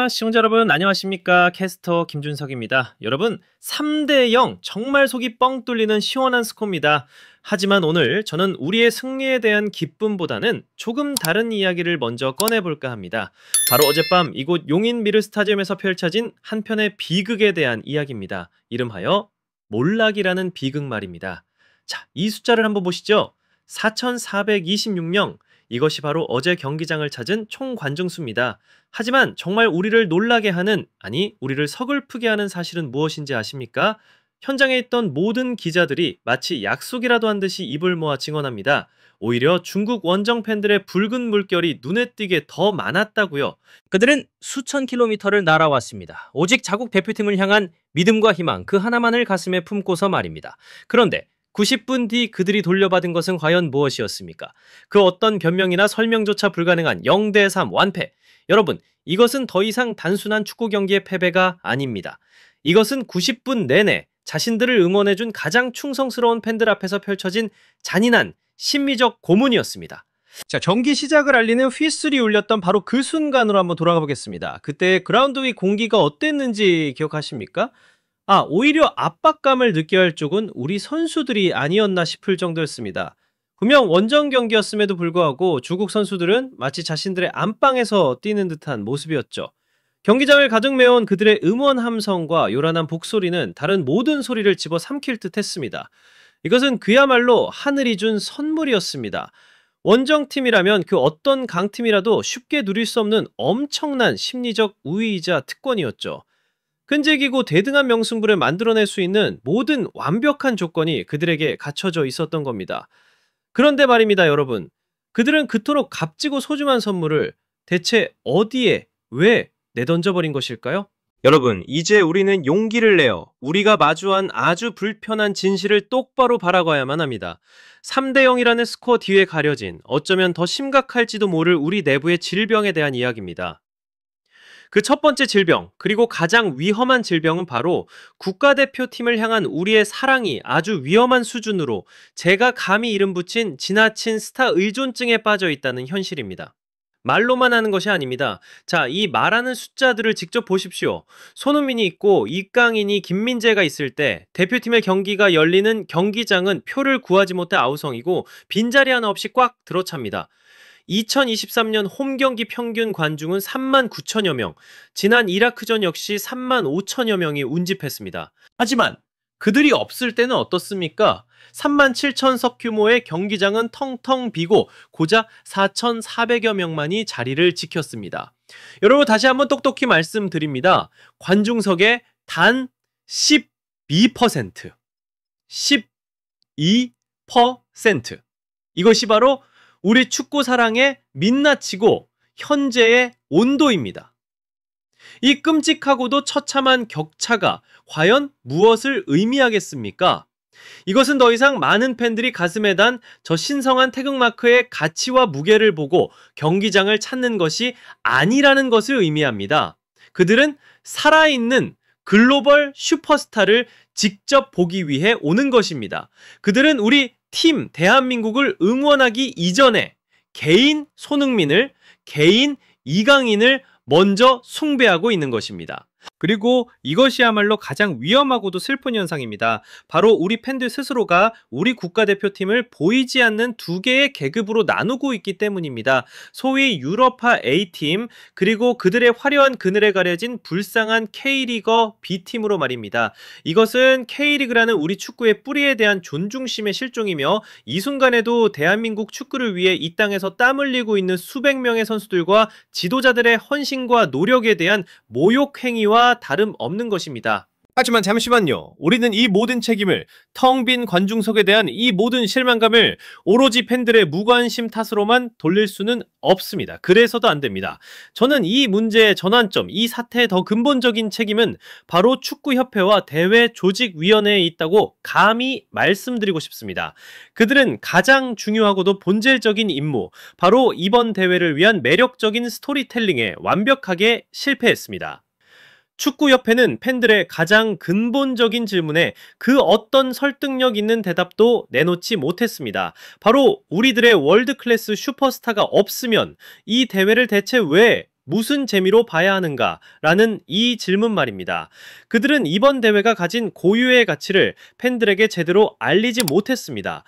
시청자 여러분 안녕하십니까? 캐스터 김준석입니다. 여러분 3대 0 정말 속이 뻥 뚫리는 시원한 스코어입니다. 하지만 오늘 저는 우리의 승리에 대한 기쁨보다는 조금 다른 이야기를 먼저 꺼내볼까 합니다. 바로 어젯밤 이곳 용인 미르 스타디움에서 펼쳐진 한 편의 비극에 대한 이야기입니다. 이름하여 몰락이라는 비극 말입니다. 자, 이 숫자를 한번 보시죠. 4,426명. 이것이 바로 어제 경기장을 찾은 총 관중수입니다. 하지만 정말 우리를 놀라게 하는, 아니 우리를 서글프게 하는 사실은 무엇인지 아십니까? 현장에 있던 모든 기자들이 마치 약속이라도 한 듯이 입을 모아 증언합니다. 오히려 중국 원정 팬들의 붉은 물결이 눈에 띄게 더 많았다고요. 그들은 수천 킬로미터를 날아왔습니다. 오직 자국 대표팀을 향한 믿음과 희망 그 하나만을 가슴에 품고서 말입니다. 그런데 90분 뒤 그들이 돌려받은 것은 과연 무엇이었습니까? 그 어떤 변명이나 설명조차 불가능한 0대3 완패. 여러분, 이것은 더 이상 단순한 축구 경기의 패배가 아닙니다. 이것은 90분 내내 자신들을 응원해준 가장 충성스러운 팬들 앞에서 펼쳐진 잔인한 심리적 고문이었습니다. 자, 경기 시작을 알리는 휘슬이 울렸던 바로 그 순간으로 한번 돌아가 보겠습니다. 그때 그라운드 위 공기가 어땠는지 기억하십니까? 오히려 압박감을 느껴야 할 쪽은 우리 선수들이 아니었나 싶을 정도였습니다. 분명 원정 경기였음에도 불구하고 중국 선수들은 마치 자신들의 안방에서 뛰는 듯한 모습이었죠. 경기장을 가득 메운 그들의 음원 함성과 요란한 복소리는 다른 모든 소리를 집어삼킬 듯 했습니다. 이것은 그야말로 하늘이 준 선물이었습니다. 원정팀이라면 그 어떤 강팀이라도 쉽게 누릴 수 없는 엄청난 심리적 우위이자 특권이었죠. 끈질기고 대등한 명승부를 만들어낼 수 있는 모든 완벽한 조건이 그들에게 갖춰져 있었던 겁니다. 그런데 말입니다, 여러분. 그들은 그토록 값지고 소중한 선물을 대체 어디에, 왜 내던져버린 것일까요? 여러분, 이제 우리는 용기를 내어 우리가 마주한 아주 불편한 진실을 똑바로 바라봐야만 합니다. 3대 0이라는 스코어 뒤에 가려진 어쩌면 더 심각할지도 모를 우리 내부의 질병에 대한 이야기입니다. 그 첫 번째 질병, 그리고 가장 위험한 질병은 바로 국가대표팀을 향한 우리의 사랑이 아주 위험한 수준으로 제가 감히 이름 붙인 지나친 스타 의존증에 빠져 있다는 현실입니다. 말로만 하는 것이 아닙니다. 자, 이 말하는 숫자들을 직접 보십시오. 손흥민이 있고 이강인이 김민재가 있을 때 대표팀의 경기가 열리는 경기장은 표를 구하지 못해 아우성이고 빈자리 하나 없이 꽉 들어찹니다. 2023년 홈경기 평균 관중은 3만 9천여 명, 지난 이라크전 역시 3만 5천여 명이 운집했습니다. 하지만 그들이 없을 때는 어떻습니까? 3만 7천석 규모의 경기장은 텅텅 비고 고작 4,400여 명만이 자리를 지켰습니다. 여러분, 다시 한번 똑똑히 말씀드립니다. 관중석의 단 12%. 12%. 이것이 바로 우리 축구 사랑의 민낯이고 현재의 온도입니다. 이 끔찍하고도 처참한 격차가 과연 무엇을 의미하겠습니까? 이것은 더 이상 많은 팬들이 가슴에 단 저 신성한 태극마크의 가치와 무게를 보고 경기장을 찾는 것이 아니라는 것을 의미합니다. 그들은 살아있는 글로벌 슈퍼스타를 직접 보기 위해 오는 것입니다. 그들은 우리 팀 대한민국을 응원하기 이전에 개인 손흥민을, 개인 이강인을 먼저 숭배하고 있는 것입니다. 그리고 이것이야말로 가장 위험하고도 슬픈 현상입니다. 바로 우리 팬들 스스로가 우리 국가대표팀을 보이지 않는 두 개의 계급으로 나누고 있기 때문입니다. 소위 유럽파 A팀, 그리고 그들의 화려한 그늘에 가려진 불쌍한 K리거 B팀으로 말입니다. 이것은 K리그라는 우리 축구의 뿌리에 대한 존중심의 실종이며 이 순간에도 대한민국 축구를 위해 이 땅에서 땀 흘리고 있는 수백 명의 선수들과 지도자들의 헌신과 노력에 대한 모욕 행위와 다름없는 것입니다. 하지만 잠시만요. 우리는 이 모든 책임을, 텅 빈 관중석에 대한 이 모든 실망감을 오로지 팬들의 무관심 탓으로만 돌릴 수는 없습니다. 그래서도 안 됩니다. 저는 이 문제의 전환점, 이 사태의 더 근본적인 책임은 바로 축구협회와 대회조직위원회에 있다고 감히 말씀드리고 싶습니다. 그들은 가장 중요하고도 본질적인 임무, 바로 이번 대회를 위한 매력적인 스토리텔링에 완벽하게 실패했습니다. 축구협회는 팬들의 가장 근본적인 질문에 그 어떤 설득력 있는 대답도 내놓지 못했습니다. 바로 우리들의 월드클래스 슈퍼스타가 없으면 이 대회를 대체 왜 무슨 재미로 봐야 하는가? 라는 이 질문 말입니다. 그들은 이번 대회가 가진 고유의 가치를 팬들에게 제대로 알리지 못했습니다.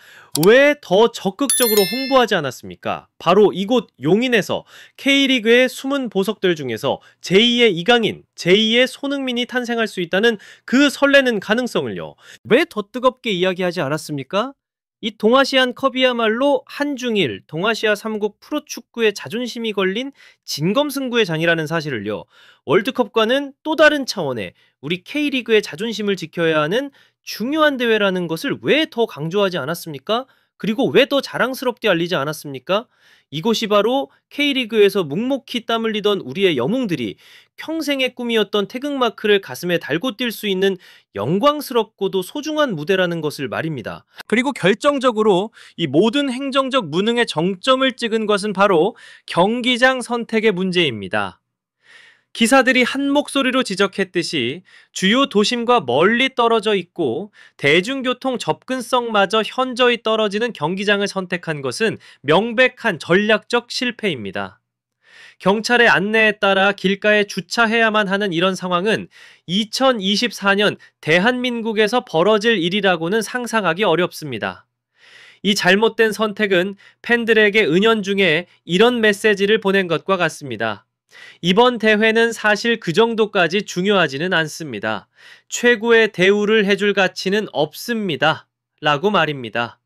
왜 더 적극적으로 홍보하지 않았습니까? 바로 이곳 용인에서 K리그의 숨은 보석들 중에서 제2의 이강인, 제2의 손흥민이 탄생할 수 있다는 그 설레는 가능성을요. 왜 더 뜨겁게 이야기하지 않았습니까? 이 동아시안 컵이야말로 한중일, 동아시아 3국 프로축구의 자존심이 걸린 진검승부의 장이라는 사실을요. 월드컵과는 또 다른 차원의 우리 K리그의 자존심을 지켜야 하는 중요한 대회라는 것을 왜 더 강조하지 않았습니까? 그리고 왜 더 자랑스럽게 알리지 않았습니까? 이곳이 바로 K리그에서 묵묵히 땀 흘리던 우리의 영웅들이 평생의 꿈이었던 태극마크를 가슴에 달고 뛸 수 있는 영광스럽고도 소중한 무대라는 것을 말입니다. 그리고 결정적으로 이 모든 행정적 무능의 정점을 찍은 것은 바로 경기장 선택의 문제입니다. 기사들이 한 목소리로 지적했듯이 주요 도심과 멀리 떨어져 있고 대중교통 접근성마저 현저히 떨어지는 경기장을 선택한 것은 명백한 전략적 실패입니다. 경찰의 안내에 따라 길가에 주차해야만 하는 이런 상황은 2024년 대한민국에서 벌어질 일이라고는 상상하기 어렵습니다. 이 잘못된 선택은 팬들에게 은연중에 이런 메시지를 보낸 것과 같습니다. 이번 대회는 사실 그 정도까지 중요하지는 않습니다. 최고의 대우를 해줄 가치는 없습니다. 라고 말입니다.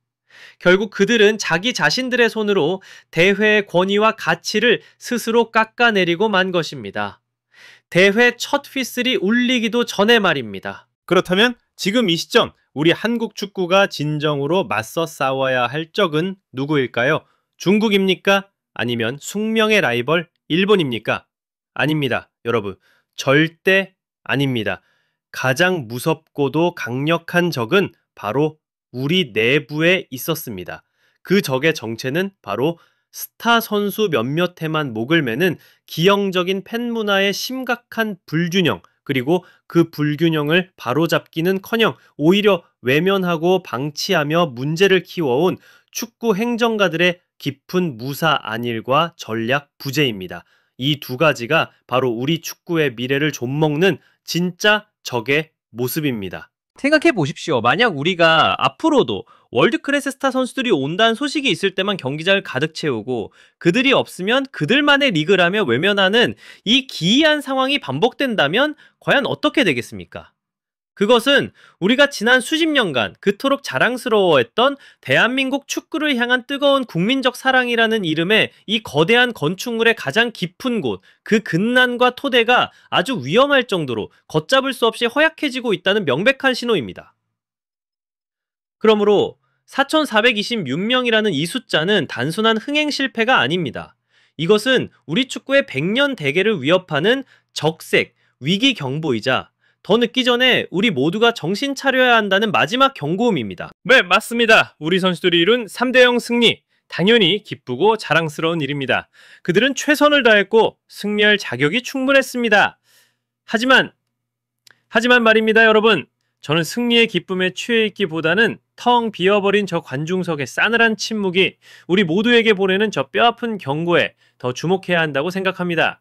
결국 그들은 자기 자신들의 손으로 대회의 권위와 가치를 스스로 깎아내리고 만 것입니다. 대회 첫 휘슬이 울리기도 전에 말입니다. 그렇다면 지금 이 시점 우리 한국 축구가 진정으로 맞서 싸워야 할 적은 누구일까요? 중국입니까? 아니면 숙명의 라이벌 일본입니까? 아닙니다. 여러분, 절대 아닙니다. 가장 무섭고도 강력한 적은 바로 우리 내부에 있었습니다. 그 적의 정체는 바로 스타 선수 몇몇에만 목을 매는 기형적인 팬문화의 심각한 불균형, 그리고 그 불균형을 바로잡기는커녕 오히려 외면하고 방치하며 문제를 키워온 축구 행정가들의 깊은 무사 안일과 전략 부재입니다. 이 두 가지가 바로 우리 축구의 미래를 좀먹는 진짜 적의 모습입니다. 생각해 보십시오. 만약 우리가 앞으로도 월드클래스 스타 선수들이 온다는 소식이 있을 때만 경기장을 가득 채우고 그들이 없으면 그들만의 리그라며 외면하는 이 기이한 상황이 반복된다면 과연 어떻게 되겠습니까? 그것은 우리가 지난 수십 년간 그토록 자랑스러워했던 대한민국 축구를 향한 뜨거운 국민적 사랑이라는 이름의 이 거대한 건축물의 가장 깊은 곳, 그 근난과 토대가 아주 위험할 정도로 걷잡을 수 없이 허약해지고 있다는 명백한 신호입니다. 그러므로 4,426명이라는 이 숫자는 단순한 흥행 실패가 아닙니다. 이것은 우리 축구의 100년 대계를 위협하는 적색, 위기 경보이자 더 늦기 전에 우리 모두가 정신 차려야 한다는 마지막 경고음입니다. 네, 맞습니다. 우리 선수들이 이룬 3대0 승리. 당연히 기쁘고 자랑스러운 일입니다. 그들은 최선을 다했고 승리할 자격이 충분했습니다. 하지만 말입니다, 여러분. 저는 승리의 기쁨에 취해 있기보다는 텅 비어버린 저 관중석의 싸늘한 침묵이 우리 모두에게 보내는 저 뼈아픈 경고에 더 주목해야 한다고 생각합니다.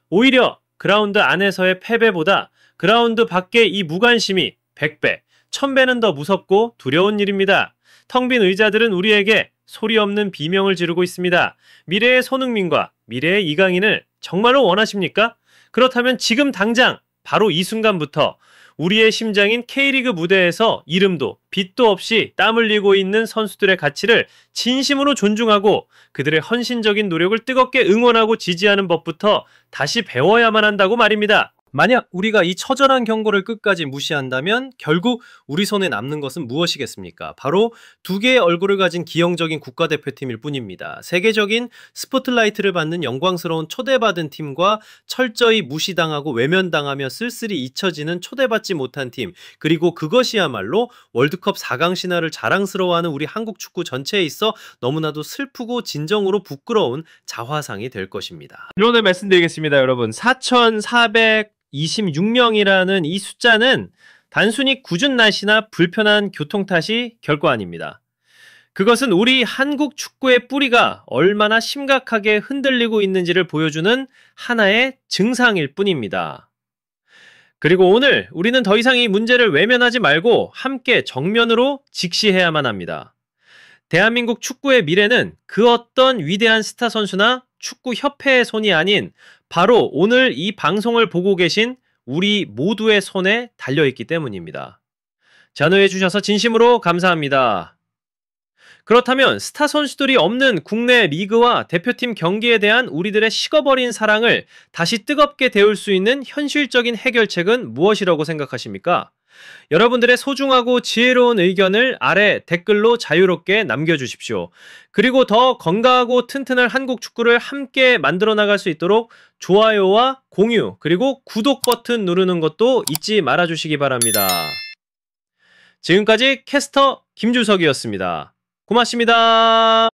오히려 그라운드 안에서의 패배보다 그라운드 밖의 이 무관심이 100배, 1000배는 더 무섭고 두려운 일입니다. 텅 빈 의자들은 우리에게 소리 없는 비명을 지르고 있습니다. 미래의 손흥민과 미래의 이강인을 정말로 원하십니까? 그렇다면 지금 당장 바로 이 순간부터 우리의 심장인 K리그 무대에서 이름도 빛도 없이 땀 흘리고 있는 선수들의 가치를 진심으로 존중하고 그들의 헌신적인 노력을 뜨겁게 응원하고 지지하는 법부터 다시 배워야만 한다고 말입니다. 만약 우리가 이 처절한 경고를 끝까지 무시한다면 결국 우리 손에 남는 것은 무엇이겠습니까? 바로 두 개의 얼굴을 가진 기형적인 국가대표팀일 뿐입니다. 세계적인 스포트라이트를 받는 영광스러운 초대받은 팀과 철저히 무시당하고 외면당하며 쓸쓸히 잊혀지는 초대받지 못한 팀, 그리고 그것이야말로 월드컵 4강 신화를 자랑스러워하는 우리 한국 축구 전체에 있어 너무나도 슬프고 진정으로 부끄러운 자화상이 될 것입니다. 이론을 말씀드리겠습니다, 여러분. 4,426명이라는 이 숫자는 단순히 궂은 날씨나 불편한 교통 탓이 결코 아닙니다. 그것은 우리 한국 축구의 뿌리가 얼마나 심각하게 흔들리고 있는지를 보여주는 하나의 증상일 뿐입니다. 그리고 오늘 우리는 더 이상 이 문제를 외면하지 말고 함께 정면으로 직시해야만 합니다. 대한민국 축구의 미래는 그 어떤 위대한 스타 선수나 축구협회의 손이 아닌 바로 오늘 이 방송을 보고 계신 우리 모두의 손에 달려있기 때문입니다. 전화해주셔서 진심으로 감사합니다. 그렇다면 스타 선수들이 없는 국내 리그와 대표팀 경기에 대한 우리들의 식어버린 사랑을 다시 뜨겁게 데울 수 있는 현실적인 해결책은 무엇이라고 생각하십니까? 여러분들의 소중하고 지혜로운 의견을 아래 댓글로 자유롭게 남겨주십시오. 그리고 더 건강하고 튼튼한 한국 축구를 함께 만들어 나갈 수 있도록 좋아요와 공유 그리고 구독 버튼 누르는 것도 잊지 말아주시기 바랍니다. 지금까지 캐스터 김주석이었습니다. 고맙습니다.